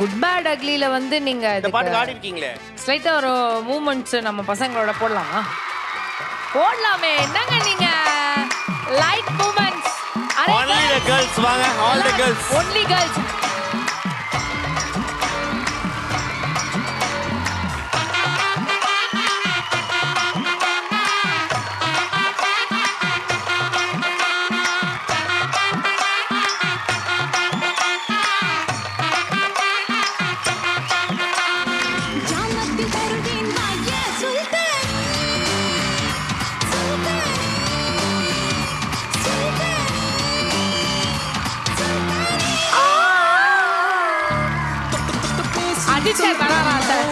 Good bad அக்லில வந்து நீங்க இந்த பாட்டு ஆடி இருக்கீங்களே. ஸ்ட்ரைட்டா ஒரு மூமெண்ட்ஸ் நம்ம பசங்களோட போடலாமா? போடலாமே. என்னங்க நீங்க light moments. Only the girls வாங்க. All the girls. Only girls. அடிச்சே வராரா சார்?